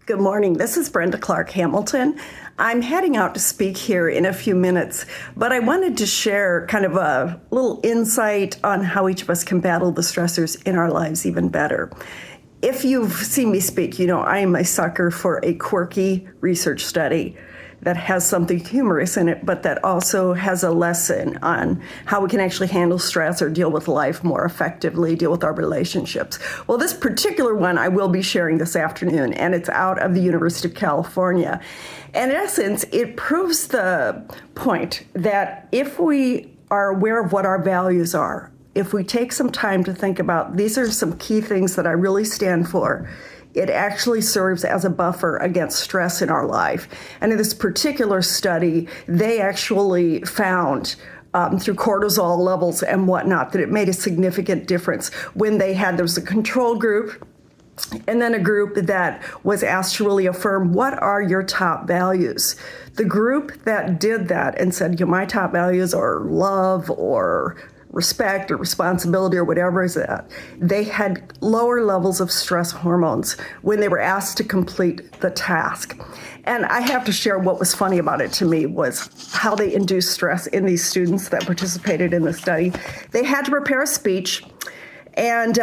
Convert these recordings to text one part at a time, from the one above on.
Good morning. This is Brenda Clark Hamilton. I'm heading out to speak here in a few minutes, but I wanted to share kind of a little insight on how each of us can battle the stressors in our lives even better. If you've seen me speak, you know I am a sucker for a quirky research study that has something humorous in it, but that also has a lesson on how we can actually handle stress or deal with life more effectively, deal with our relationships. Well, this particular one I will be sharing this afternoon, and it's out of the University of California. And in essence, it proves the point that if we are aware of what our values are, if we take some time to think about these are some key things that I really stand for, it actually serves as a buffer against stress in our life. And in this particular study, they actually found through cortisol levels and whatnot that it made a significant difference when there was a control group and then a group that was asked to really affirm what are your top values. The group that did that and said, my top values are love or respect or responsibility or whatever is that, they had lower levels of stress hormones when they were asked to complete the task. And I have to share what was funny about it to me was how they induced stress in these students that participated in the study. They had to prepare a speech, and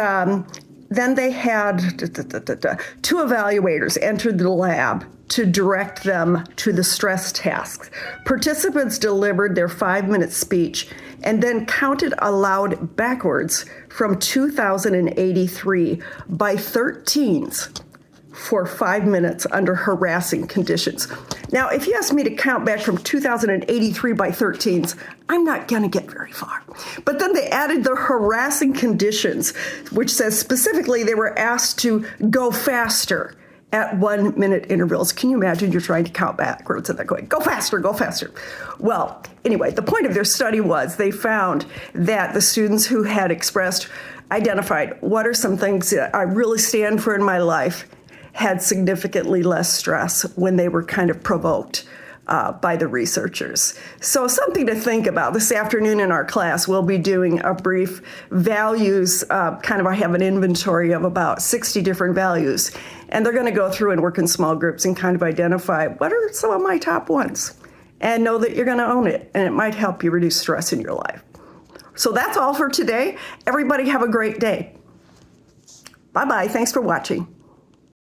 then they had two evaluators entered the lab to direct them to the stress tasks. Participants delivered their 5-minute speech and then counted aloud backwards from 2083 by 13s for 5 minutes under harassing conditions. Now, if you ask me to count back from 2083 by 13s, I'm not going to get very far. But then they added the harassing conditions, which says specifically they were asked to go faster at 1 minute intervals. Can you imagine you're trying to count backwards and they're going, go faster, go faster. Well, anyway, the point of their study was they found that the students who had identified what are some things that I really stand for in my life had significantly less stress when they were kind of provoked by the researchers. So something to think about. This afternoon in our class, we'll be doing a brief values, I have an inventory of about 60 different values. And they're going to go through and work in small groups and kind of identify what are some of my top ones. And know that you're going to own it. And it might help you reduce stress in your life. So that's all for today. Everybody have a great day. Bye-bye. Thanks for watching.